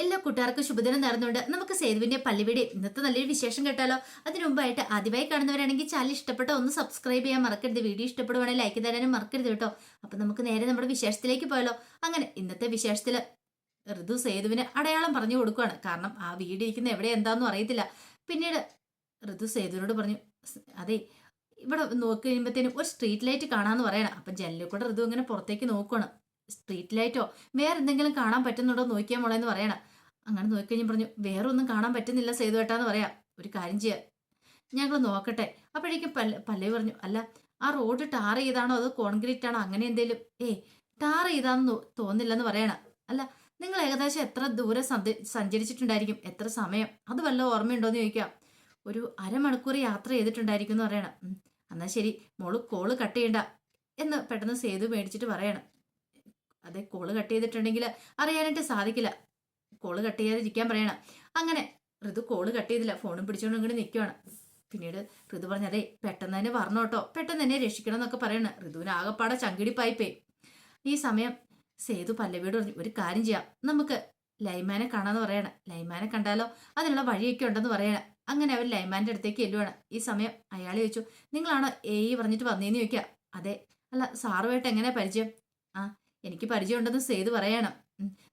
എല്ലാ കൂട്ടുകാർക്കും ശുഭദിനം നേർന്നുകൊണ്ട് നമുക്ക് സേതുവിന്റെ പള്ളിവിടെ ഇന്നത്തെ നല്ലൊരു വിശേഷം കേട്ടാലോ. അതിനു മുമ്പായിട്ട് ആദ്യമായി കാണുന്നവരാണെങ്കിൽ ചാനൽ ഇഷ്ടപ്പെട്ട ഒന്ന് സബ്സ്ക്രൈബ് ചെയ്യാൻ മറക്കരുത്. വീഡിയോ ഇഷ്ടപ്പെടുവാണെങ്കിൽ ലൈക്ക് തരാനും മറക്കരുത് കേട്ടോ. അപ്പൊ നമുക്ക് നേരെ നമ്മുടെ വിശേഷത്തിലേക്ക് പോയാലോ. അങ്ങനെ ഇന്നത്തെ വിശേഷത്തില് ഋതു സേതുവിന് അടയാളം പറഞ്ഞു കൊടുക്കുകയാണ്. കാരണം ആ വീട് ഇരിക്കുന്ന എവിടെ എന്താണെന്നും അറിയത്തില്ല. പിന്നീട് ഋതു സേതുവിനോട് പറഞ്ഞു, അതെ ഇവിടെ നോക്കി കഴിയുമ്പോഴത്തേനും ഒരു സ്ട്രീറ്റ് ലൈറ്റ് കാണാന്ന് പറയണം. അപ്പൊ ജനലിൽ കൂടെ ഋതു ഇങ്ങനെ പുറത്തേക്ക് നോക്കുകയാണ്. സ്ട്രീറ്റ് ലൈറ്റോ വേറെ എന്തെങ്കിലും കാണാൻ പറ്റുന്നുണ്ടോ നോക്കിയാൽ മോളെന്ന് പറയണം. അങ്ങനെ നോക്കിക്കഴിഞ്ഞ് പറഞ്ഞു, വേറെ ഒന്നും കാണാൻ പറ്റുന്നില്ല സേതുവേട്ടാന്ന് പറയാം. ഒരു കാര്യം ചെയ്യാം, ഞങ്ങൾ നോക്കട്ടെ. അപ്പോഴേക്കും പല്ലവി പറഞ്ഞു, അല്ല ആ റോഡ് ടാർ ചെയ്താണോ അതോ കോൺക്രീറ്റ് ആണോ അങ്ങനെ എന്തേലും? ടാർ ചെയ്താന്ന് തോന്നില്ലെന്ന് പറയണം. അല്ല നിങ്ങൾ ഏകദേശം എത്ര ദൂരം സഞ്ചരിച്ചിട്ടുണ്ടായിരിക്കും, എത്ര സമയം, അത് വല്ല ഓർമ്മയുണ്ടോന്ന് ചോദിക്കാം. ഒരു അരമണിക്കൂർ യാത്ര ചെയ്തിട്ടുണ്ടായിരിക്കും എന്ന് പറയണം. എന്നാ ശരി മോള് കോള് കട്ട് ചെയ്യണ്ട എന്ന് പെട്ടെന്ന് സേതു മേടിച്ചിട്ട് പറയണം. അതെ കോള് കട്ട് ചെയ്തിട്ടുണ്ടെങ്കിൽ അറിയാനായിട്ട് സാധിക്കില്ല, കോള് കട്ട് ചെയ്യാതിരിക്കാൻ പറയണം. അങ്ങനെ ഋതു കോള് കട്ട് ചെയ്തില്ല, ഫോണും പിടിച്ചുകൊണ്ട് ഇങ്ങോട്ട് നിൽക്കുവാണ്. പിന്നീട് ഋതു പറഞ്ഞു, അതെ പെട്ടെന്ന് തന്നെ വരണം കേട്ടോ, പെട്ടെന്ന് തന്നെ രക്ഷിക്കണം എന്നൊക്കെ പറയണം. ഋതുവിന് ആകെപ്പാടെ ചങ്കിടിപ്പായിപ്പേ. ഈ സമയം സേതു പല്ലവിയോട് പറഞ്ഞു, ഒരു കാര്യം ചെയ്യാം, നമുക്ക് ലൈമാനെ കാണാന്ന് പറയണം. ലൈമാനെ കണ്ടാലോ അതിനുള്ള വഴിയൊക്കെ ഉണ്ടെന്ന് പറയണം. അങ്ങനെ അവർ ലൈമാന്റെ അടുത്തേക്ക് ചെല്ലുവാണ്. ഈ സമയം അയാൾ ചോദിച്ചു, നിങ്ങളാണോ പറഞ്ഞിട്ട് വന്നേന്ന് ചോദിക്കുക. അതെ. അല്ല സാറുമായിട്ട് എങ്ങനെ പരിചയം? ആ എനിക്ക് പരിചയമുണ്ടെന്ന് സേതു പറയണം.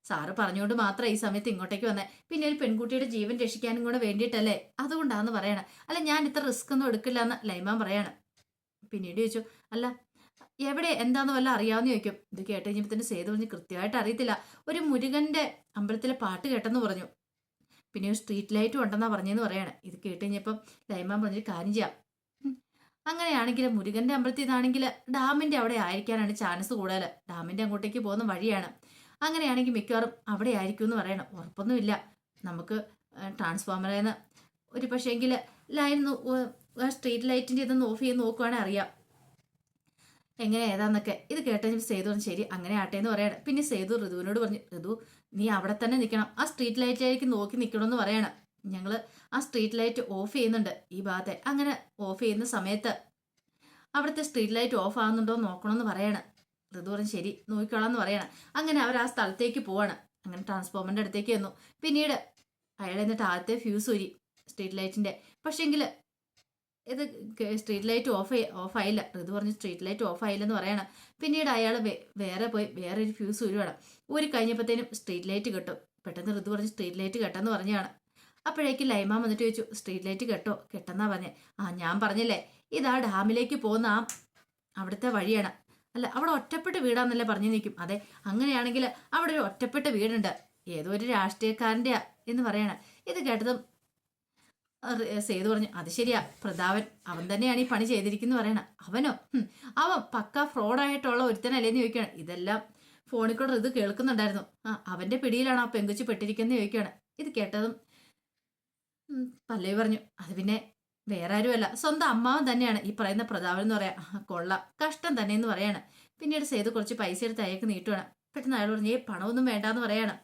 സാറ് പറഞ്ഞുകൊണ്ട് മാത്രം ഈ സമയത്ത് ഇങ്ങോട്ടേക്ക് വന്നേ. പിന്നെ ഒരു പെൺകുട്ടിയുടെ ജീവൻ രക്ഷിക്കാനും കൂടെ വേണ്ടിയിട്ടല്ലേ, അതുകൊണ്ടാന്ന് പറയണം. അല്ല ഞാൻ ഇത്ര റിസ്ക് ഒന്നും എടുക്കില്ല എന്ന് ലൈമാൻ പറയണം. പിന്നീട് ചോദിച്ചു, അല്ല എവിടെ എന്താന്ന് വല്ല അറിയാവുന്ന ചോദിക്കും. ഇത് കേട്ട് കഴിഞ്ഞപ്പോ സേതു പറഞ്ഞു, കൃത്യമായിട്ട് അറിയത്തില്ല, ഒരു മുരുകന്റെ അമ്പലത്തിലെ പാട്ട് കേട്ടെന്ന് പറഞ്ഞു. പിന്നെ ഒരു സ്ട്രീറ്റ് ലൈറ്റും ഉണ്ടെന്നാ പറഞ്ഞെന്ന് പറയണം. ഇത് കേട്ട് കഴിഞ്ഞപ്പം ലൈമാൻ പറഞ്ഞൊരു കാര്യം ചെയ്യാം, അങ്ങനെയാണെങ്കിൽ മുരുകന്റെ അമ്പലത്തിൽ നിന്നാണെങ്കിൽ ഡാമിന്റെ അവിടെ ആയിരിക്കാനാണ് ചാൻസ് കൂടുതൽ. ഡാമിന്റെ അങ്ങോട്ടേക്ക് പോകുന്ന വഴിയാണ്. അങ്ങനെയാണെങ്കിൽ മിക്കവാറും അവിടെ ആയിരിക്കും എന്ന് പറയണം. ഉറപ്പൊന്നുമില്ല, നമുക്ക് ട്രാൻസ്ഫോമറിൽ നിന്ന് ഒരു പക്ഷേങ്കിൽ ലൈൻ സ്ട്രീറ്റ് ലൈറ്റിന്റെ ഇതൊന്ന് ഓഫ് ചെയ്ത് നോക്കുവാണെങ്കിൽ അറിയാം എങ്ങനെ ഏതാന്നൊക്കെ. ഇത് കേട്ടതിന് സേതു പറഞ്ഞു, ശരി അങ്ങനെ ആട്ടെ എന്ന് പറയണം. പിന്നെ സേതു ഋതുവിനോട് പറഞ്ഞു, ഋതു നീ അവിടെ തന്നെ നിൽക്കണം, ആ സ്ട്രീറ്റ് ലൈറ്റിലേക്ക് നോക്കി നിൽക്കണമെന്ന് പറയണം. ഞങ്ങൾ ആ സ്ട്രീറ്റ് ലൈറ്റ് ഓഫ് ചെയ്യുന്നുണ്ട് ഈ ഭാഗത്തെ. അങ്ങനെ ഓഫ് ചെയ്യുന്ന സമയത്ത് അവിടുത്തെ സ്ട്രീറ്റ് ലൈറ്റ് ഓഫ് ആകുന്നുണ്ടോ നോക്കണമെന്ന് പറയണം. ഋതു പറഞ്ഞു, ശരി നോക്കിക്കോളാം എന്ന് പറയണം. അങ്ങനെ അവർ ആ സ്ഥലത്തേക്ക് പോവാണ്. അങ്ങനെ ട്രാൻസ്ഫോമറിന്റെ അടുത്തേക്ക് വന്നു. പിന്നീട് അയാൾ എന്നിട്ട് ആദ്യത്തെ ഫ്യൂസ് ഊരി സ്ട്രീറ്റ് ലൈറ്റിന്റെ. പക്ഷെങ്കിൽ ഇത് സ്ട്രീറ്റ് ലൈറ്റ് ഓഫ് ആയില്ല. ഋതു പറഞ്ഞു, സ്ട്രീറ്റ് ലൈറ്റ് ഓഫ് ആയില്ലെന്ന് പറയണം. പിന്നീട് അയാൾ വേറെ പോയി വേറൊരു ഫ്യൂസ് ഊരുവാണ്. ഊരി കഴിഞ്ഞപ്പോഴത്തേനും സ്ട്രീറ്റ് ലൈറ്റ് കെട്ടും. പെട്ടെന്ന് ഋതു പറഞ്ഞു, സ്ട്രീറ്റ് ലൈറ്റ് കെട്ടെന്ന് പറഞ്ഞാണ്. അപ്പോഴേക്കും ലൈമാൻ വന്നിട്ട് ചോദിച്ചു, സ്ട്രീറ്റ് ലൈറ്റ് കെട്ടോ? കെട്ടെന്നാ പറഞ്ഞേ. ഞാൻ പറഞ്ഞില്ലേ ഇതാ ഡാമിലേക്ക് പോകുന്ന അവിടുത്തെ വഴിയാണ്. അല്ല അവിടെ ഒറ്റപ്പെട്ട വീടാന്നല്ലേ പറഞ്ഞു നിൽക്കും. അതെ അങ്ങനെയാണെങ്കിൽ അവിടെ ഒരു ഒറ്റപ്പെട്ട വീടുണ്ട്, ഏതോ ഒരു രാഷ്ട്രീയക്കാരൻ്റെ എന്ന് പറയണം. ഇത് കേട്ടതും സേതു പറഞ്ഞു, അത് ശരിയാ പ്രതാപൻ, അവൻ തന്നെയാണ് ഈ പണി ചെയ്തിരിക്കുന്നു പറയണം. അവനോ? അവൻ പക്ക ഫ്രോഡായിട്ടുള്ള ഒരുത്തനല്ലേന്ന് ചോദിക്കുകയാണ്. ഇതെല്ലാം ഫോണിൽ കൂടെ ഇത് കേൾക്കുന്നുണ്ടായിരുന്നു. അവന്റെ പിടിയിലാണ് ആ പെങ്കുച്ച് പെട്ടിരിക്കുന്നത് ചോദിക്കുകയാണ്. ഇത് കേട്ടതും പല്ലവി പറഞ്ഞു, അത് പിന്നെ വേറെ ആരുമല്ല സ്വന്തം അമ്മാവൻ തന്നെയാണ് ഈ പറയുന്ന പ്രതാപൻ എന്ന് പറയാം. കൊള്ളാം, കഷ്ടം തന്നെ എന്ന് പറയാണ്. പിന്നീട് സേതു കുറച്ച് പൈസ എടുത്ത് അയക്ക് നീട്ടുവാണ്. പെട്ടെന്ന് അയാൾ പറഞ്ഞു, പണമൊന്നും വേണ്ടാന്ന് പറയാണ്.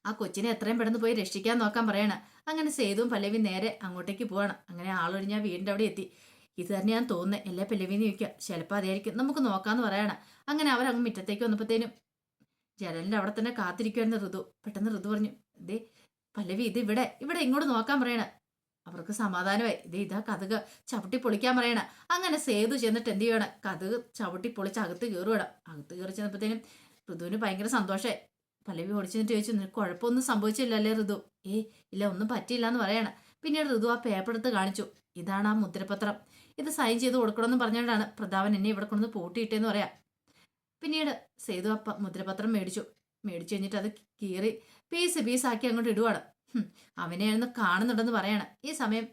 ആ കൊച്ചിനെ എത്രയും പെട്ടെന്ന് പോയി രക്ഷിക്കാൻ നോക്കാൻ പറയണം. അങ്ങനെ സേതുവും പല്ലവി നേരെ അങ്ങോട്ടേക്ക് പോവാണ്. അങ്ങനെ ആളൊഴിഞ്ഞ വീടിൻ്റെ അവിടെ എത്തി. ഇത് തന്നെയാന്ന് തോന്നുന്നത്, എല്ലാ പല്ലവിന്ന് ചോദിക്കുക. ചിലപ്പോൾ അതായിരിക്കും, നമുക്ക് നോക്കാന്ന് പറയണം. അങ്ങനെ അവരങ്ങ് മുറ്റത്തേക്ക് വന്നപ്പോഴത്തേനും ജനലിൻ്റെ അവിടെ തന്നെ കാത്തിരിക്കുമായിരുന്നു ഋതു. പെട്ടെന്ന് ഋതു പറഞ്ഞു, ഇതേ പല്ലവി ഇത് ഇവിടെ ഇവിടെ ഇങ്ങോട്ട് നോക്കാൻ പറയണ. അവർക്ക് സമാധാനമായി. ഇതാ കഥക് ചവിട്ടി പൊളിക്കാൻ പറയണ. അങ്ങനെ സേതു ചെന്നിട്ട് എന്ത് ചെയ്യണം, കഥക് ചവിട്ടി പൊളിച്ച് അകത്ത് കയറുവിടാം. അകത്ത് കയറി ചെന്നപ്പോഴത്തേനും ഋതുവിന് ഭയങ്കര സന്തോഷമായി. പല്ലവി ഓടിച്ചെന്നിട്ട് ചോദിച്ചു, നിനക്ക് കുഴപ്പമൊന്നും സംഭവിച്ചില്ലല്ലേ ഋതു? ഇല്ല ഒന്നും പറ്റിയില്ല എന്ന് പറയണം. പിന്നീട് ഋതു ആ പേപ്പർ എടുത്ത് കാണിച്ചു. ഇതാണ് ആ മുദ്രപത്രം, ഇത് സൈൻ ചെയ്ത് കൊടുക്കണമെന്ന് പറഞ്ഞുകൊണ്ടാണ് പ്രതാപൻ എന്നെ ഇവിടെ കൊണ്ടു പൂട്ടിയിട്ടേന്ന് പറയാം. പിന്നീട് സേതു ആ മുദ്രപത്രം മേടിച്ചു കഴിഞ്ഞിട്ട് അത് കീറി പീസാക്കി അങ്ങോട്ട് ഇടുവാണ്. അവനെ ഒന്ന് കാണുന്നുണ്ടെന്ന് പറയാണ്. ഈ സമയം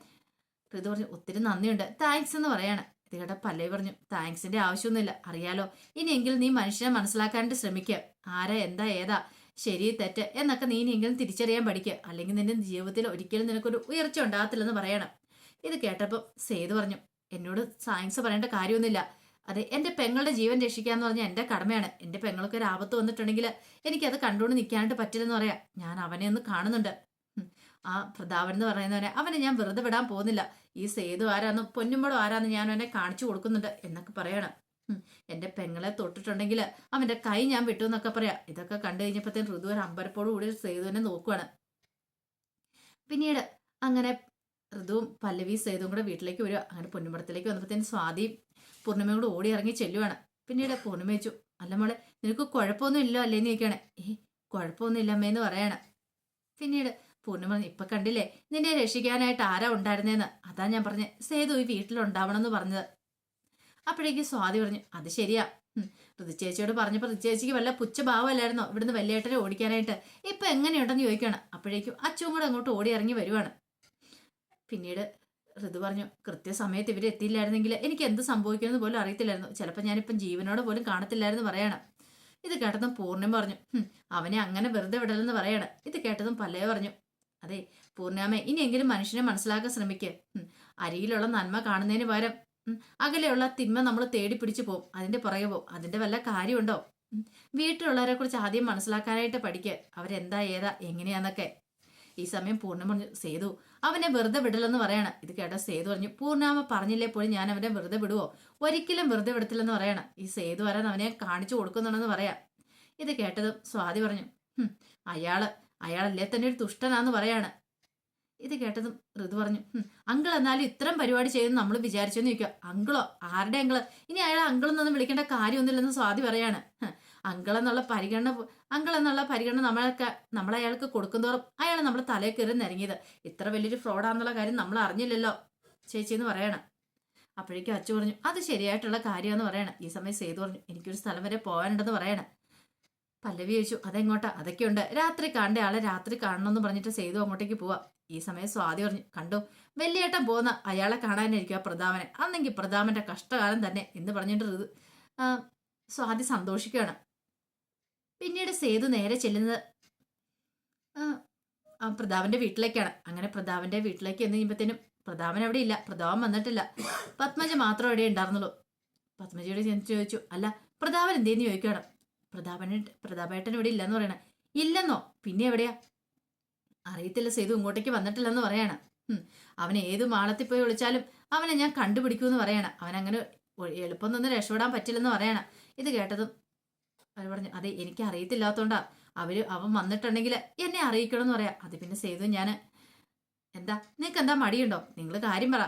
ഋതു പറഞ്ഞു, ഒത്തിരി നന്ദിയുണ്ട്, താങ്ക്സ് എന്ന് പറയാണ്. ഇത് കേട്ട പല്ലവി പറഞ്ഞു, താങ്ക്സിന്റെ ആവശ്യമൊന്നുമില്ല, അറിയാലോ ഇനിയെങ്കിലും നീ മനുഷ്യനെ മനസ്സിലാക്കാനായിട്ട് ശ്രമിക്കുക. ആരാ എന്താ ഏതാ ശരി തെറ്റ് എന്നൊക്കെ നീ ഇനിയെങ്കിലും തിരിച്ചറിയാൻ പഠിക്കുക, അല്ലെങ്കിൽ നിന്റെ ജീവിതത്തിൽ ഒരിക്കലും നിനക്കൊരു ഉയർച്ച ഉണ്ടാകത്തില്ലെന്ന് പറയണം. ഇത് കേട്ടപ്പോൾ സേതു പറഞ്ഞു, എന്നോട് താങ്ക്സ് പറയേണ്ട കാര്യമൊന്നുമില്ല. അതെ എൻ്റെ പെങ്ങളുടെ ജീവൻ രക്ഷിക്കാന്ന് പറഞ്ഞാൽ എൻ്റെ കടമയാണ്. എൻ്റെ പെങ്ങൾക്ക് ഒരു ആപത്ത് വന്നിട്ടുണ്ടെങ്കിൽ എനിക്കത് കണ്ടുകൊണ്ട് നിൽക്കാനായിട്ട് പറ്റില്ലെന്ന് പറയാം. ഞാൻ അവനെ ഒന്ന് കാണുന്നുണ്ട്. ആ പ്രതാപൻ എന്ന് പറയുന്നവനെ അവനെ ഞാൻ വെറുതെ വിടാൻ പോകുന്നില്ല. ഈ സേതു ആരാന്ന് പൊന്നുമ്പോഴും ആരാന്ന് ഞാൻ അവനെ കാണിച്ചു കൊടുക്കുന്നുണ്ട് എന്നൊക്കെ പറയണം. എൻ്റെ പെങ്ങളെ തൊട്ടിട്ടുണ്ടെങ്കിൽ അവൻ്റെ കൈ ഞാൻ വിട്ടു എന്നൊക്കെ പറയാം. ഇതൊക്കെ കണ്ടു കഴിഞ്ഞപ്പോഴത്തേന് ഋതു ഒരു അമ്പരപ്പോട് കൂടി സേതുവിനെ നോക്കുവാണ്. പിന്നീട് അങ്ങനെ ഋതുവും പല്ലവി സേതുവും കൂടെ വീട്ടിലേക്ക് വരിക. അങ്ങനെ പൊന്നുമടത്തിലേക്ക് വന്നപ്പോഴത്തേന് സ്വാതിയും പൂർണ്ണിമയും കൂടെ ഓടി ഇറങ്ങി ചെല്ലുവാണ്. പിന്നീട് പൂർണ്ണിമ ചോദിച്ചു, അല്ല മോളെ നിനക്ക് കുഴപ്പമൊന്നും ഇല്ലോ അല്ലേന്ന് ചോദിക്കുകയാണ്. കുഴപ്പമൊന്നും ഇല്ല അമ്മേന്ന് പറയാണ്. പിന്നീട് പൂർണ്ണിമ ഇപ്പൊ കണ്ടില്ലേ നിന്നെ രക്ഷിക്കാനായിട്ട് ആരാ ഉണ്ടായിരുന്നേന്ന്, അതാ ഞാൻ പറഞ്ഞ സേതു ഈ വീട്ടിലുണ്ടാവണം എന്ന് പറഞ്ഞത്. അപ്പോഴേക്ക് സ്വാതി പറഞ്ഞു, അത് ശരിയാ. ഋതുചേച്ചിയോട് പറഞ്ഞപ്പോൾ ഋതുചേച്ചിക്ക് വല്ല പുച്ഛഭാവമല്ലായിരുന്നോ ഇവിടുന്ന് വലിയേട്ടനെ ഓടിക്കാനായിട്ട്. ഇപ്പൊ എങ്ങനെയുണ്ടെന്ന് ചോദിക്കുകയാണ്. അപ്പോഴേക്കും അച്ഛനും കൂടെ അങ്ങോട്ട് ഓടി ഇറങ്ങി വരുവാണ്. പിന്നീട് ഋതു പറഞ്ഞു, കൃത്യസമയത്ത് ഇവർ എത്തിയില്ലായിരുന്നെങ്കിൽ എനിക്ക് എന്ത് സംഭവിക്കുമെന്ന് പോലും അറിയത്തില്ലായിരുന്നു. ചിലപ്പോൾ ഞാനിപ്പം ജീവനോട് പോലും കാണത്തില്ലായിരുന്നു പറയാണ്. ഇത് കേട്ടതും പൂർണ്ണിമ പറഞ്ഞു, അവനെ അങ്ങനെ വെറുതെ വിടലെന്ന് പറയാണ്. ഇത് കേട്ടതും പല്ലവി പറഞ്ഞു, അതെ പൂർണ്ണിമ ഇനിയെങ്കിലും മനുഷ്യനെ മനസ്സിലാക്കാൻ ശ്രമിക്കുക. അരിയിലുള്ള നന്മ കാണുന്നതിന് പകരം അകലെയുള്ള തിന്മ നമ്മൾ തേടി പിടിച്ചു പോകും, അതിന്റെ പുറകെ പോകും. അതിന്റെ വല്ല കാര്യമുണ്ടോ? വീട്ടിലുള്ളവരെ കുറിച്ച് ആദ്യം മനസ്സിലാക്കാനായിട്ട് പഠിക്കുക, അവരെന്താ ഏതാ എങ്ങനെയാന്നൊക്കെ. ഈ സമയം പൂർണ്ണിമ പറഞ്ഞു, സേതു അവനെ വെറുതെ വിടലെന്ന് പറയണം. ഇത് കേട്ട സേതു പറഞ്ഞു, പൂർണ്ണാമ പറഞ്ഞില്ലേ പോലും ഞാൻ അവനെ വെറുതെ വിടുവോ? ഒരിക്കലും വെറുതെ വിടത്തില്ലെന്ന് പറയണം. ഈ സേതു വരാൻ അവനെ കാണിച്ചു കൊടുക്കുന്നുണ്ടെന്ന് പറയാം. ഇത് കേട്ടതും സ്വാതി പറഞ്ഞു, അയാളല്ലേ തന്നെ ഒരു ദുഷ്ടനാന്ന് പറയാണ്. ഇത് കേട്ടതും ഋതു പറഞ്ഞു, അങ്കിൾ എന്നാലും ഇത്തരം പരിപാടി ചെയ്യുന്നു നമ്മൾ വിചാരിച്ചെന്ന് ചോദിക്കുക. അങ്കിളോ? ആരുടെ അങ്കിള്? ഇനി അയാൾ അങ്കിളെന്നൊന്നും വിളിക്കേണ്ട കാര്യമൊന്നുമില്ലെന്ന് സ്വാതി പറയാണ്. അങ്കിൾ എന്നുള്ള പരിഗണന നമ്മളയാൾക്ക് കൊടുക്കുന്തോറും അയാൾ നമ്മളെ തലയിൽ കയറി നിരങ്ങിയത്. ഇത്ര വലിയൊരു ഫ്രോഡാന്നുള്ള കാര്യം നമ്മൾ അറിഞ്ഞില്ലല്ലോ ചേച്ചി എന്ന് പറയണം. അപ്പോഴേക്കും അച്ചു പറഞ്ഞു, അത് ശരിയായിട്ടുള്ള കാര്യമെന്ന് പറയണം. ഈ സമയം സേതു പറഞ്ഞു, എനിക്കൊരു സ്ഥലം വരെ പോകാനുണ്ടെന്ന് പറയണം. പല്ലവി ചോദിച്ചു, അതെങ്ങോട്ടാ? അതൊക്കെയുണ്ട്, രാത്രി കാണേണ്ട ആളെ രാത്രി കാണണമെന്ന് പറഞ്ഞിട്ട് സേതു അങ്ങോട്ടേക്ക് പോവാ. ഈ സമയം സ്വാതി പറഞ്ഞു, കണ്ടോ വലിയേട്ടൻ പോകുന്ന അയാളെ കാണാനായിരിക്കും ആ പ്രതാപനെ, അന്നെങ്കിൽ പ്രതാപന്റെ കഷ്ടകാലം തന്നെ എന്ന് പറഞ്ഞിട്ട് സ്വാതി സന്തോഷിക്കുകയാണ്. പിന്നീട് സേതു നേരെ ചെല്ലുന്നത് പ്രതാപന്റെ വീട്ടിലേക്കാണ്. അങ്ങനെ പ്രതാപന്റെ വീട്ടിലേക്ക് എന്ന് കഴിയുമ്പോഴത്തേനും പ്രതാപൻ അവിടെ ഇല്ല, പ്രതാപൻ വന്നിട്ടില്ല. പത്മജ മാത്രം അവിടെ ഉണ്ടായിരുന്നുള്ളൂ. പത്മജയോട് ചോദിച്ചു, അല്ല പ്രതാപൻ എന്തേന്ന് ചോദിക്കണം. പ്രതാപേട്ടൻ ഇവിടെ ഇല്ലെന്ന് പറയണ. ഇല്ലെന്നോ? പിന്നെ എവിടെയാ? അറിയത്തില്ല സേതു, ഇങ്ങോട്ടേക്ക് വന്നിട്ടില്ലെന്ന് പറയാണ്. അവൻ ഏത് മാളത്തിൽ പോയി വിളിച്ചാലും അവനെ ഞാൻ കണ്ടുപിടിക്കുമെന്ന് പറയണം. അവനങ്ങനെ എളുപ്പം നിന്ന് രക്ഷപ്പെടാൻ പറ്റില്ലെന്ന് പറയണം. ഇത് കേട്ടതും അവർ പറഞ്ഞു, അതെ എനിക്ക് അറിയത്തില്ലാത്തോണ്ടാ, അവൻ വന്നിട്ടുണ്ടെങ്കിൽ എന്നെ അറിയിക്കണമെന്ന് പറയാം. അത് പിന്നെ സേതു ഞാൻ എന്താ നിങ്ങൾക്ക് എന്താ മടിയുണ്ടോ? നിങ്ങൾ കാര്യം പറ.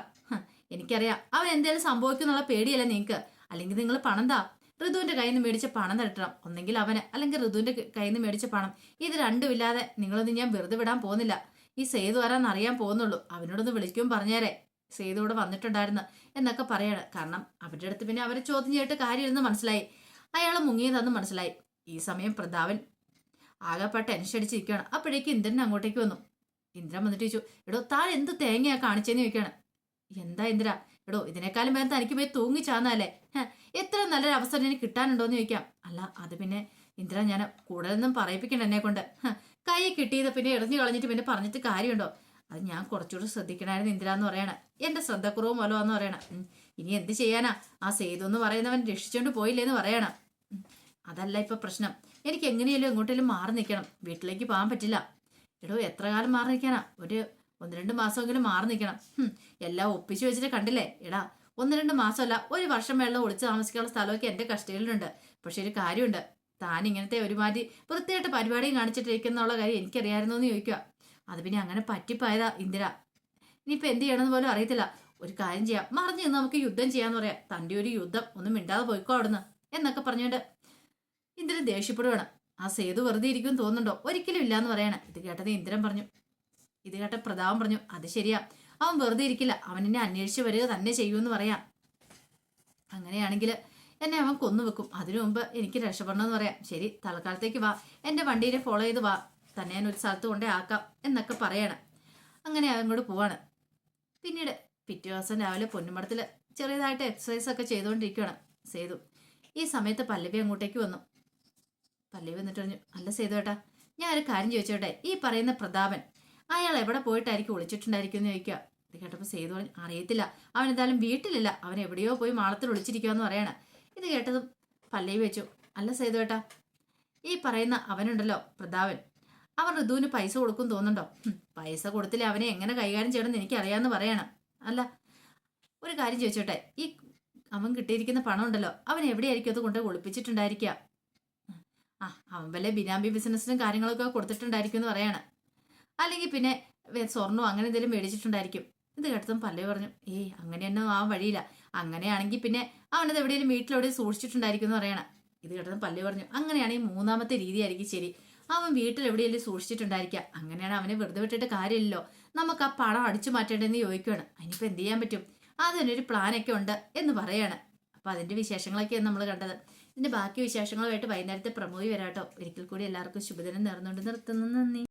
എനിക്കറിയാം അവൻ എന്തേലും സംഭവിക്കും എന്നുള്ള പേടിയല്ല നിങ്ങൾക്ക്. അല്ലെങ്കിൽ നിങ്ങൾ പണം താ, ഋതുവിന്റെ കയ്യിൽ നിന്ന് മേടിച്ച പണം തരട്ടണം. ഒന്നെങ്കിൽ അവന് അല്ലെങ്കിൽ ഋതുവിന്റെ കയ്യിൽ നിന്ന് മേടിച്ച പണം. ഇത് രണ്ടുമില്ലാതെ നിങ്ങളൊന്നും ഞാൻ വെറുതെ വിടാൻ പോകുന്നില്ല. ഈ സേതു ആരാന്ന് അറിയാൻ പോകുന്നുള്ളൂ. അവനോടൊന്ന് വിളിക്കും പറഞ്ഞേരെ സേതു ഇവിടെ വന്നിട്ടുണ്ടായിരുന്നു എന്നൊക്കെ പറയാണ്. കാരണം അവരുടെ അടുത്ത് പിന്നെ അവരെ ചോദ്യം ചെയ്തിട്ട് കാര്യമില്ലെന്ന് മനസ്സിലായി, അയാൾ മുങ്ങിയതെന്ന് മനസ്സിലായി. ഈ സമയം പ്രതാപൻ ആകെപ്പെട്ട ടെൻഷൻ അടിച്ചിരിക്കുകയാണ്. അപ്പോഴേക്കും ഇന്ദ്രൻ അങ്ങോട്ടേക്ക് വന്നു. ഇന്ദ്രൻ വന്നിട്ട് ചോദിച്ചു, എടോ താൻ എന്ത് തേങ്ങയാ കാണിച്ചെന്ന് ചോദിക്കുകയാണ്. എന്താ ഇന്ദ്ര? എടോ ഇതിനേക്കാളും വേഗം തനിക്ക് പോയി തൂങ്ങിച്ചാന്നല്ലേ, എത്ര നല്ലൊരു അവസരം എനിക്ക് കിട്ടാനുണ്ടോന്ന് ചോദിക്കാം. അല്ല അത് പിന്നെ ഇന്ദ്ര ഞാൻ കൂടുതലൊന്നും പറയിപ്പിക്കണ്ട എന്നെ കൊണ്ട്. കൈ കിട്ടിയത് പിന്നെ എറിഞ്ഞു കളഞ്ഞിട്ട് പിന്നെ പറഞ്ഞിട്ട് കാര്യമുണ്ടോ? അത് ഞാൻ കുറച്ചുകൂടി ശ്രദ്ധിക്കണമായിരുന്നു ഇന്ദ്ര എന്ന് പറയണ. എന്റെ ശ്രദ്ധക്കുറവ് മൂലമാന്ന് പറയണം. ഇനി എന്ത് ചെയ്യാനാ, ആ സേതു എന്ന് പറയുന്നവൻ രക്ഷിച്ചോണ്ട് പോയില്ലേന്ന് പറയണം. അതല്ല ഇപ്പൊ പ്രശ്നം, എനിക്ക് എങ്ങനെയല്ലോ എങ്ങോട്ടേലും മാറി നിൽക്കണം, വീട്ടിലേക്ക് പോകാൻ പറ്റില്ല. എടോ എത്ര കാലം മാറി നിൽക്കാനാ? ഒരു 1-2 മാസമെങ്കിലും മാറി നിൽക്കണം. എല്ലാം ഒപ്പിച്ചു വെച്ചിട്ട് കണ്ടില്ലേ എടാ, 1-2 മാസമല്ല 1 വർഷം വെള്ളം ഒളിച്ച് താമസിക്കാനുള്ള സ്ഥലമൊക്കെ എന്റെ കസ്റ്റഡിയിലുണ്ട്. പക്ഷെ ഒരു കാര്യമുണ്ട്, താൻ ഇങ്ങനത്തെ ഒരുമാതിരി വൃത്തിയായിട്ട് പരിപാടിയും കാണിച്ചിട്ടിരിക്കുന്നുള്ള കാര്യം എനിക്കറിയായിരുന്നു എന്ന് ചോദിക്കുക. അത് പിന്നെ അങ്ങനെ പറ്റിപ്പോയതാ ഇന്ദിര, ഇനിയിപ്പോൾ എന്ത് ചെയ്യണമെന്ന് പോലും അറിയത്തില്ല. ഒരു കാര്യം ചെയ്യാം, മറിഞ്ഞ് നിന്ന് നമുക്ക് യുദ്ധം ചെയ്യാന്ന് പറയാം. തൻ്റെ ഒരു യുദ്ധം ഒന്നും മിണ്ടാതെ പോയിക്കോ അവിടുന്ന് എന്നൊക്കെ പറഞ്ഞുകൊണ്ട് ഇന്ദ്രൻ ദേഷ്യപ്പെടുവാണ്. ആ സേതു വെറുതെ ഇരിക്കും തോന്നുന്നുണ്ടോ? ഒരിക്കലും ഇല്ലാന്ന് പറയണ. ഇത് കേട്ടത് ഇന്ദ്രൻ പറഞ്ഞു. ഇത് കേട്ട പ്രതാപം പറഞ്ഞു, അത് ശരിയാ, അവൻ വെറുതെ ഇരിക്കില്ല, അവൻ എന്നെ അന്വേഷിച്ച് വരിക തന്നെ ചെയ്യുമെന്ന് പറയാം. അങ്ങനെയാണെങ്കിൽ എന്നെ അവൻ കൊന്നുവെക്കും, അതിനു മുമ്പ് എനിക്ക് രക്ഷപ്പെടണമെന്ന് പറയാം. ശരി തൽക്കാലത്തേക്ക് വാ, എൻ്റെ വണ്ടീനെ ഫോളോ ചെയ്ത് വാ, തന്നെ ഞാൻ ഒരു സ്ഥലത്ത് കൊണ്ടേ ആക്കാം എന്നൊക്കെ പറയണം. അങ്ങനെ അങ്ങോട്ട് പോവാണ്. പിന്നീട് പിറ്റേ ദിവസം രാവിലെ പൊന്നുമടത്തിൽ ചെറിയതായിട്ട് എക്സസൈസ് ഒക്കെ ചെയ്തുകൊണ്ടിരിക്കുകയാണ് സേതു. ഈ സമയത്ത് പല്ലവി അങ്ങോട്ടേക്ക് വന്നു. പല്ലവി വന്നിട്ട് പറഞ്ഞു, അല്ല സേതു ഏട്ടാ, ഞാൻ ഒരു കാര്യം ചോദിച്ചോട്ടെ, ഈ പറയുന്ന പ്രതാപൻ അയാൾ എവിടെ പോയിട്ടായിരിക്കും ഒളിച്ചിട്ടുണ്ടായിരിക്കും എന്ന് ചോദിക്കുക. ഇത് കേട്ടപ്പോൾ സേതു പറഞ്ഞു, അറിയത്തില്ല, അവൻ എന്തായാലും വീട്ടിലില്ല, അവൻ എവിടെയോ പോയി മാളത്തിൽ ഒളിച്ചിരിക്കുമെന്ന് പറയണം. ഇത് കേട്ടതും പല്ലവി വെച്ചു, അല്ല സേതു ഏട്ടാ, ഈ പറയുന്ന അവനുണ്ടല്ലോ പ്രതാപൻ, അവൻ ഋതുവിന് പൈസ കൊടുക്കും തോന്നുന്നുണ്ടോ? പൈസ കൊടുത്തില്ല, അവനെ എങ്ങനെ കൈകാര്യം ചെയ്യണമെന്ന് എനിക്കറിയാമെന്ന് പറയണം. അല്ല ഒരു കാര്യം ചോദിച്ചോട്ടെ, ഈ അവൻ കിട്ടിയിരിക്കുന്ന പണം ഉണ്ടല്ലോ, അവൻ എവിടെയായിരിക്കും അത് കൊണ്ട് ഒളിപ്പിച്ചിട്ടുണ്ടായിരിക്കുക. ആ, അവൻ വല്ല ബിനാമി ബിസിനസ്സിനും കാര്യങ്ങളൊക്കെ കൊടുത്തിട്ടുണ്ടായിരിക്കും എന്ന് പറയാണ്. അല്ലെങ്കിൽ പിന്നെ സ്വർണ്ണോ അങ്ങനെ എന്തെങ്കിലും മേടിച്ചിട്ടുണ്ടായിരിക്കും. ഇത് കേട്ടതും പല്ലവി പറഞ്ഞു, അങ്ങനെയൊന്നും ആ വഴിയില്ല. അങ്ങനെയാണെങ്കിൽ പിന്നെ അവനത് എവിടെയെങ്കിലും വീട്ടിലെവിടെ സൂക്ഷിച്ചിട്ടുണ്ടായിരിക്കും എന്ന് പറയണം. ഇത് കേട്ടതും പല്ലവി പറഞ്ഞു, അങ്ങനെയാണെങ്കിൽ മൂന്നാമത്തെ രീതിയായിരിക്കും ശരി. അവൻ വീട്ടിൽ എവിടെയെങ്കിലും സൂക്ഷിച്ചിട്ടുണ്ടായിരിക്കുക. അങ്ങനെയാണ് അവനെ വെറുതെ വിട്ടിട്ട് കാര്യമില്ലല്ലോ. നമുക്ക് ആ പണം അടിച്ചു മാറ്റേണ്ടതെന്ന് ചോദിക്കുകയാണ്. അതിനിപ്പോൾ എന്ത് ചെയ്യാൻ പറ്റും? അതിനൊരു പ്ലാനൊക്കെ ഉണ്ട് എന്ന് പറയാണ്. അപ്പോൾ അതിൻ്റെ വിശേഷങ്ങളൊക്കെയാണ് നമ്മൾ കണ്ടത്. ഇതിൻ്റെ ബാക്കി വിശേഷങ്ങളുമായിട്ട് വൈകുന്നേരത്തെ പ്രമോയി വരാട്ടോ. ഒരിക്കൽ കൂടി എല്ലാവർക്കും ശുഭദിനം നേർന്നുകൊണ്ട് നിർത്തുന്നു. നന്ദി.